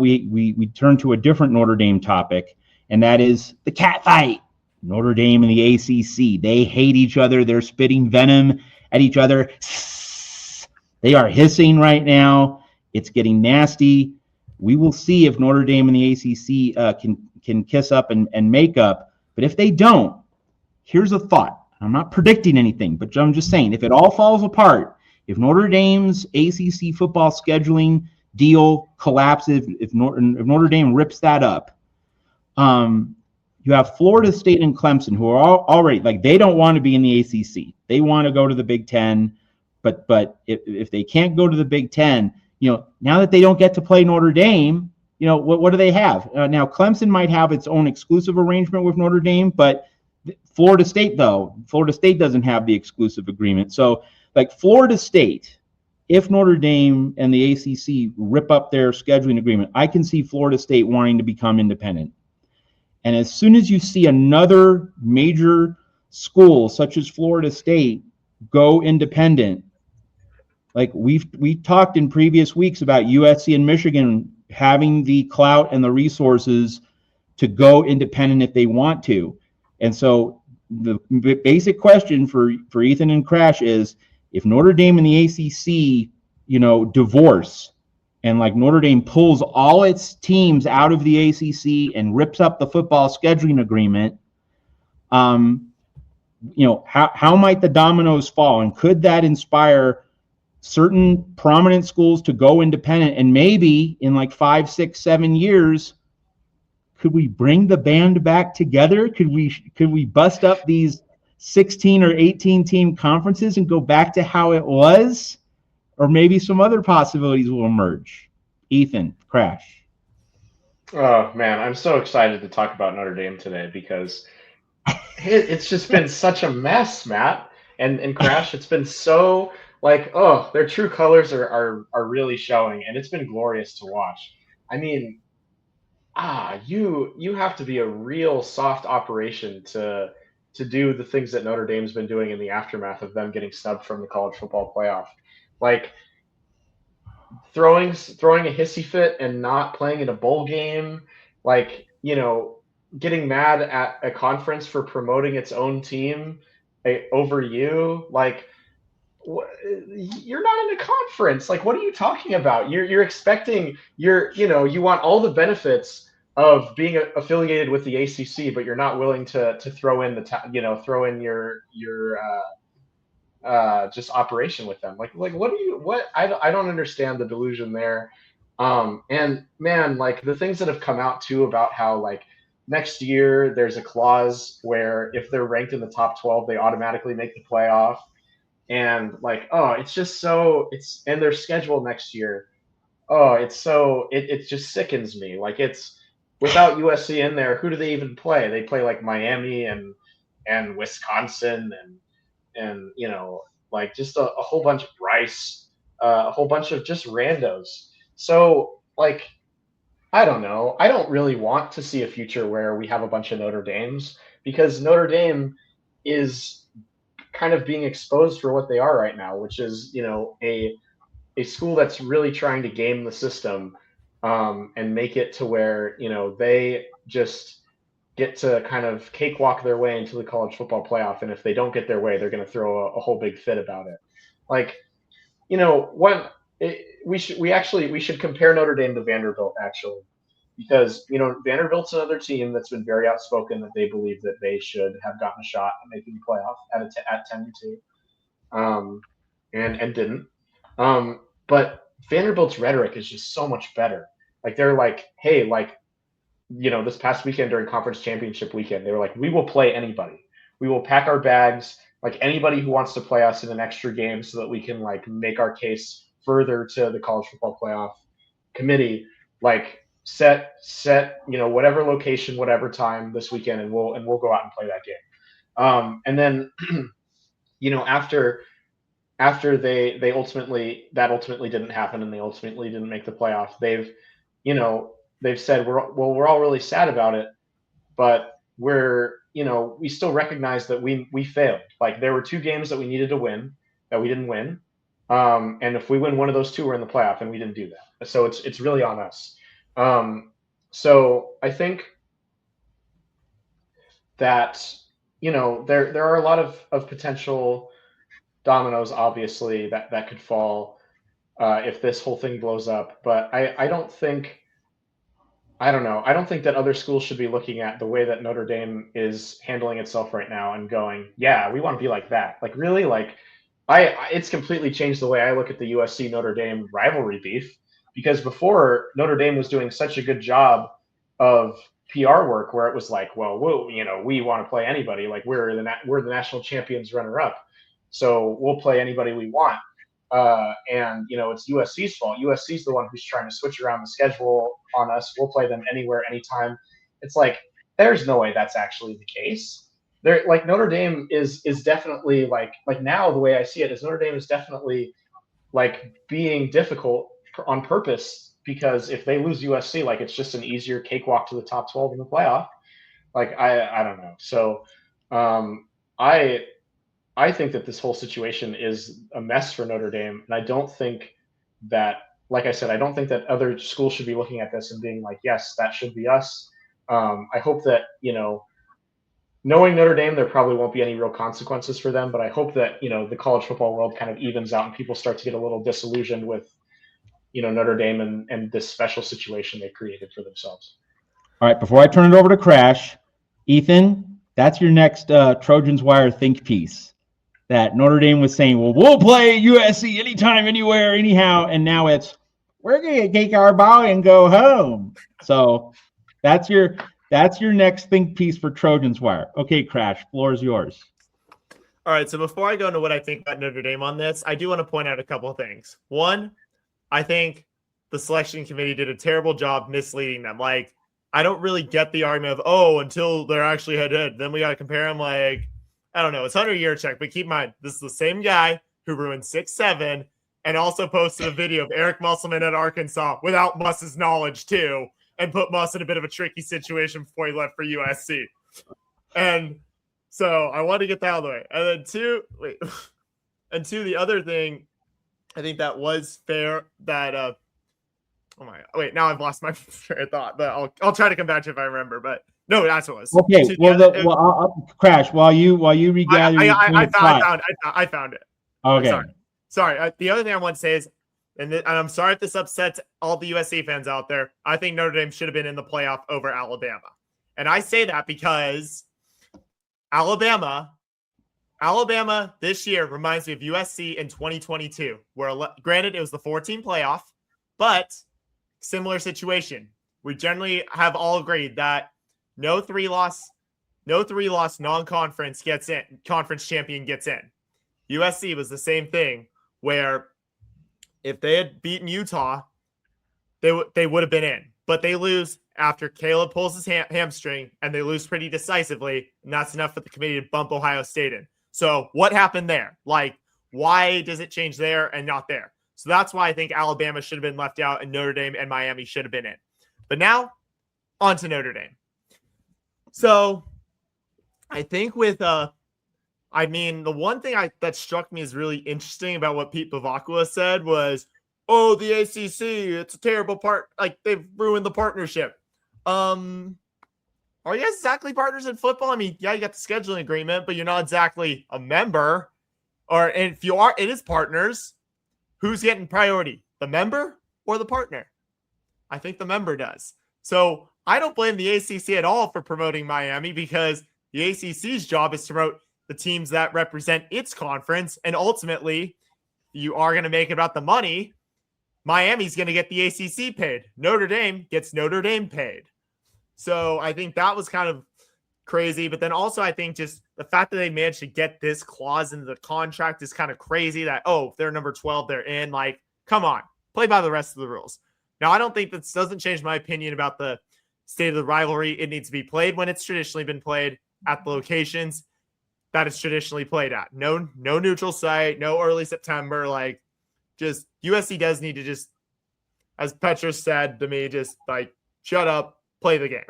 we turn to a different Notre Dame topic, and that is the cat fight. Notre Dame and the ACC. They hate each other. They're spitting venom at each other. They are hissing right now. It's getting nasty. We will see if Notre Dame and the ACC can kiss up and make up. But if they don't, here's a thought. I'm not predicting anything, but I'm just saying, if it all falls apart, if Notre Dame's ACC football scheduling deal collapses, if Notre Dame rips that up, you have Florida State and Clemson, who are already, like, they don't want to be in the ACC. They want to go to the Big Ten, but if they can't go to the Big Ten, now that they don't get to play Notre Dame, what do they have? Now, Clemson might have its own exclusive arrangement with Notre Dame, but Florida State doesn't have the exclusive agreement. So, like, Florida State, if Notre Dame and the ACC rip up their scheduling agreement, I can see Florida State wanting to become independent. And as soon as you see another major school, such as Florida State, go independent, like we talked in previous weeks about USC and Michigan having the clout and the resources to go independent if they want to. And so the basic question for Ethan and Crash is, if Notre Dame and the ACC, divorce, and like Notre Dame pulls all its teams out of the ACC and rips up the football scheduling agreement, how might the dominoes fall? And could that inspire certain prominent schools to go independent? And maybe in like 5, 6, 7 years, could we bring the band back together? Could we bust up these 16 or 18 team conferences and go back to how it was? Or maybe some other possibilities will emerge. Ethan, Crash. Oh, man, I'm so excited to talk about Notre Dame today because it's just been such a mess, Matt. And Crash, it's been so like, their true colors are really showing, and it's been glorious to watch. I mean, you have to be a real soft operation to do the things that Notre Dame's been doing in the aftermath of them getting snubbed from the college football playoff. Like throwing a hissy fit and not playing in a bowl game, like, getting mad at a conference for promoting its own team over you. Like, you're not in a conference. Like, what are you talking about? You're expecting you want all the benefits of being affiliated with the ACC, but you're not willing to throw in throw in your just operation with them. Like I don't understand the delusion there. And man, like the things that have come out too about how like next year there's a clause where if they're ranked in the top 12, they automatically make the playoff. And like, it's just and their schedule next year. It just sickens me. Like, it's without USC in there, who do they even play? They play like Miami and Wisconsin and like just a whole bunch of Bryce, a whole bunch of just randos. So like, I don't know. I don't really want to see a future where we have a bunch of Notre Dames, because Notre Dame is kind of being exposed for what they are right now, which is, a school that's really trying to game the system and make it to where, they just get to kind of cakewalk their way into the college football playoff. And if they don't get their way, they're going to throw a whole big fit about it. Like, we should compare Notre Dame to Vanderbilt, actually, because, Vanderbilt's another team that's been very outspoken that they believe that they should have gotten a shot at making the playoff at 10-2, and didn't. But Vanderbilt's rhetoric is just so much better. Like, they're like, hey, like, this past weekend during conference championship weekend, they were like, we will play anybody. We will pack our bags, like anybody who wants to play us in an extra game so that we can like make our case further to the college football playoff committee, like set, whatever location, whatever time this weekend, and we'll go out and play that game. And then, after they ultimately didn't happen and they ultimately didn't make the playoff, they've said, we're all really sad about it, but we still recognize that we failed. Like, there were 2 games that we needed to win that we didn't win. And if we win one of those 2, we're in the playoff, and we didn't do that. So it's really on us. So I think that, there are a lot of potential dominoes, obviously, that could fall if this whole thing blows up. But I don't think, I don't know. I don't think that other schools should be looking at the way that Notre Dame is handling itself right now and going, "Yeah, we want to be like that." Like, really, like, it's completely changed the way I look at the USC Notre Dame rivalry beef, because before Notre Dame was doing such a good job of PR work where it was like, "Well, we want to play anybody. Like, we're the national champions runner up, so we'll play anybody we want." And it's USC's fault. USC's the one who's trying to switch around the schedule on us. We'll play them anywhere, anytime. It's like there's no way that's actually the case. There, like Notre Dame is definitely like now the way I see it is Notre Dame is definitely like being difficult on purpose, because if they lose USC, like it's just an easier cakewalk to the top 12 in the playoff. Like I don't know. So um, I I think that this whole situation is a mess for Notre Dame, and I don't think that, like I said, I don't think that other schools should be looking at this and being like, "Yes, that should be us." I hope that knowing Notre Dame, there probably won't be any real consequences for them, but I hope that the college football world kind of evens out and people start to get a little disillusioned with Notre Dame and this special situation they created for themselves. All right, before I turn it over to Crash, Ethan, that's your next Trojans Wire think piece. That Notre Dame was saying, well, we'll play USC anytime, anywhere, anyhow. And now it's, we're going to take our ball and go home. So that's your next think piece for Trojans Wire. Okay, Crash, floor is yours. All right, so before I go into what I think about Notre Dame on this, I do want to point out a couple of things. One, I think the selection committee did a terrible job misleading them. Like, I don't really get the argument of, until they're actually head-to-head, then we got to compare them. Like, I don't know. It's Hunter Yurchek, but keep in mind, this is the same guy who ruined 6-7 and also posted a video of Eric Musselman at Arkansas without Muss's knowledge, too, and put Muss in a bit of a tricky situation before he left for USC. And so I want to get that out of the way. And then two, the other thing, I think that was fair that now I've lost my train of thought, but I'll try to come back to it if I remember. But no, that's what it was. Okay, I'll Crash while you regather. I found it. Okay. Sorry. The other thing I want to say is, and I'm sorry if this upsets all the USC fans out there, I think Notre Dame should have been in the playoff over Alabama. And I say that because Alabama this year reminds me of USC in 2022, where granted it was the 14 playoff, but similar situation. We generally have all agreed that no three loss non-conference gets in, conference champion gets in. USC was the same thing, where if they had beaten Utah, they would have been in, but they lose after Caleb pulls his hamstring, and they lose pretty decisively, and that's enough for the committee to bump Ohio State in. So what happened there? Like, why does it change there and not there? So that's why I think Alabama should have been left out and Notre Dame and Miami should have been in. But now, on to Notre Dame. So I think with the one thing that struck me as really interesting about what Pete Bavacqua said was, the ACC, it's a terrible part. Like, they've ruined the partnership. Are you guys exactly partners in football? I mean, yeah, you got the scheduling agreement, but you're not exactly a member. Or if you are, it is partners. Who's getting priority, the member or the partner? I think the member does. So I don't blame the ACC at all for promoting Miami, because the ACC's job is to promote the teams that represent its conference. And ultimately, you are going to make it about the money. Miami's going to get the ACC paid. Notre Dame gets Notre Dame paid. So I think that was kind of crazy. But then also I think just the fact that they managed to get this clause into the contract is kind of crazy, that, if they're number 12, they're in. Like, come on, play by the rest of the rules. Now, I don't think this doesn't change my opinion about the state of the rivalry. It needs to be played when it's traditionally been played at the locations that it's traditionally played at. No neutral site, no early September. Like, just USC does need to just, as Petrus said to me, just like, shut up, play the game.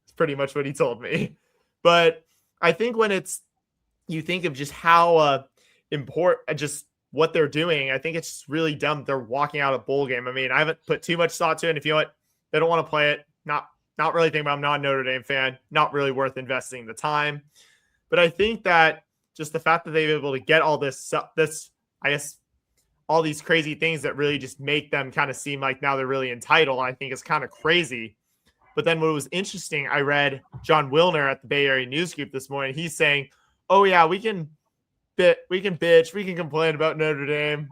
It's pretty much what he told me. But I think when you think of just how important, just what they're doing, I think it's just really dumb. They're walking out a bowl game. I mean, I haven't put too much thought to it. And if you know what, They don't want to play it. Not really thinking about. I'm not a Notre Dame fan. Not really worth investing the time. But I think that just the fact that they've been able to get all this, I guess, all these crazy things that really just make them kind of seem like now they're really entitled, I think is kind of crazy. But then what was interesting, I read John Wilner at the Bay Area News Group this morning. He's saying, "Oh yeah, we can bitch, we can complain about Notre Dame.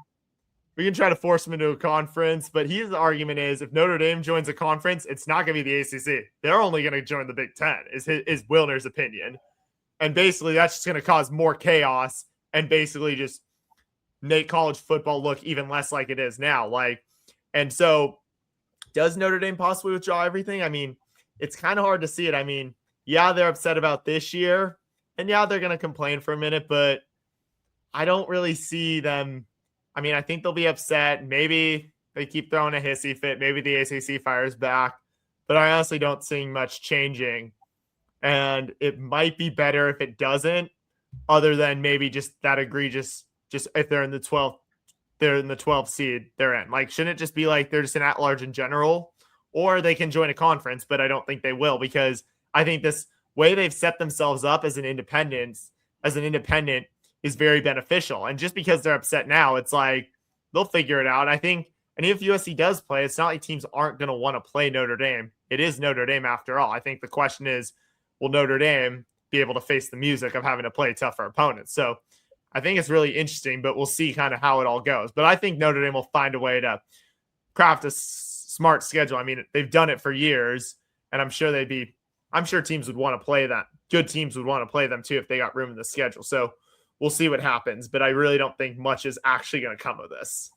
We can try to force them into a conference." But his argument is if Notre Dame joins a conference, it's not going to be the ACC. They're only going to join the Big Ten, is Wilner's opinion. And basically that's just going to cause more chaos and basically just make college football look even less like it is now. And so does Notre Dame possibly withdraw everything? I mean, it's kind of hard to see it. I mean, yeah, they're upset about this year, and yeah, they're going to complain for a minute, but I don't really see them. I mean, I think they'll be upset. Maybe they keep throwing a hissy fit. Maybe the ACC fires back, but I honestly don't see much changing. And it might be better if it doesn't, other than maybe just that egregious, just if they're in the 12th seed, they're in. Shouldn't it just be like they're just an at-large in general? Or they can join a conference, but I don't think they will, because I think this way they've set themselves up as an independent is very beneficial. And just because they're upset now, it's like they'll figure it out. I think, and if USC does play, it's not like teams aren't going to want to play Notre Dame. It is Notre Dame after all. I think the question is, will Notre Dame be able to face the music of having to play tougher opponents? So I think it's really interesting, but we'll see kind of how it all goes. But I think Notre Dame will find a way to craft a smart schedule. I mean, they've done it for years, and I'm sure teams would want to play that. Good teams would want to play them too if they got room in the schedule. So we'll see what happens, but I really don't think much is actually going to come of this.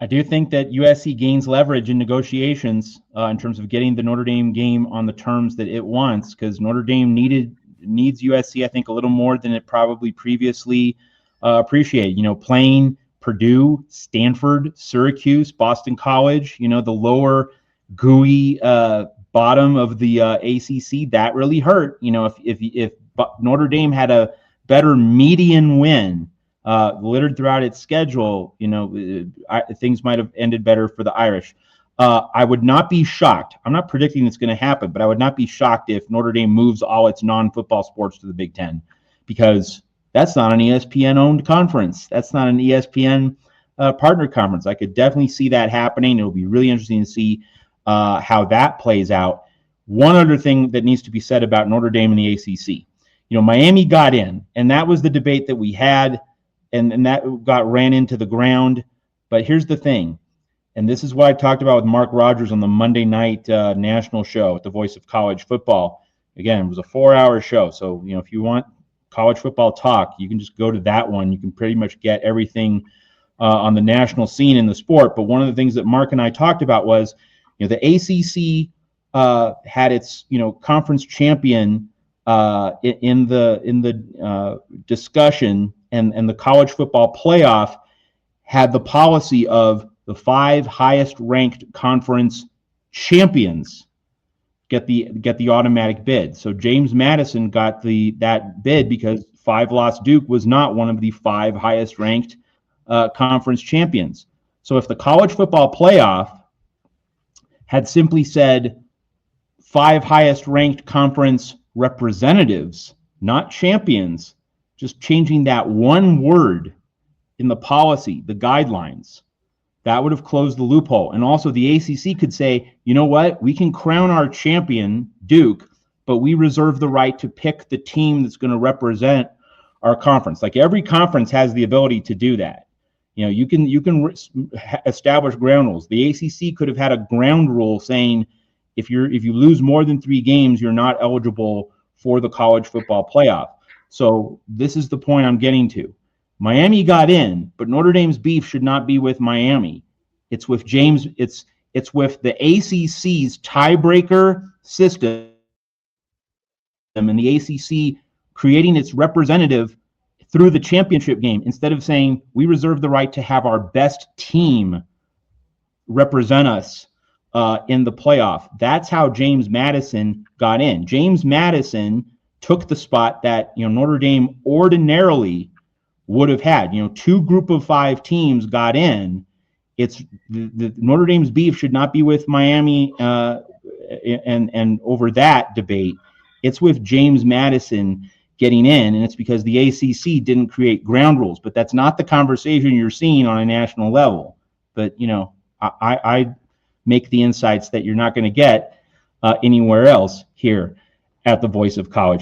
I do think that USC gains leverage in negotiations in terms of getting the Notre Dame game on the terms that it wants, because Notre Dame needs USC, I think, a little more than it probably previously appreciated. Playing Purdue, Stanford, Syracuse, Boston College, the lower gooey bottom of the ACC, that really hurt. If Notre Dame had a better median win littered throughout its schedule, things might have ended better for the Irish. I would not be shocked. I'm not predicting it's going to happen, but I would not be shocked if Notre Dame moves all its non-football sports to the Big Ten, because that's not an ESPN-owned conference. That's not an ESPN partner conference. I could definitely see that happening. It'll be really interesting to see how that plays out. One other thing that needs to be said about Notre Dame and the ACC. Miami got in, and that was the debate that we had, and that ran into the ground. But here's the thing, and this is what I talked about with Mark Rogers on the Monday night national show at the Voice of College Football. Again, it was a 4-hour show, so if you want college football talk, you can just go to that one. You can pretty much get everything on the national scene in the sport. But one of the things that Mark and I talked about was, the ACC had its conference champion in the discussion, and the college football playoff had the policy of the 5 highest ranked conference champions get the automatic bid. So James Madison got that bid because 5 lost Duke was not one of the 5 highest ranked conference champions. So if the college football playoff had simply said 5 highest ranked conference representatives, not champions, just changing that one word in the policy, the guidelines, that would have closed the loophole. And also the ACC could say, you know what, we can crown our champion, Duke, but we reserve the right to pick the team that's going to represent our conference. Like, every conference has the ability to do that. You can establish ground rules. The ACC could have had a ground rule saying if you lose more than 3 games, you're not eligible for the college football playoff. So this is the point I'm getting to. Miami got in, but Notre Dame's beef should not be with Miami. It's with James. It's with the ACC's tiebreaker system and the ACC creating its representative through the championship game, instead of saying we reserve the right to have our best team represent us in the playoff. That's how James Madison got in. James Madison took the spot that Notre Dame ordinarily would have had. 2 group of 5 teams got in. It's the Notre Dame's beef should not be with Miami and over that debate. It's with James Madison getting in, and it's because the ACC didn't create ground rules. But that's not the conversation you're seeing on a national level. But I make the insights that you're not going to get anywhere else here at the Voice of College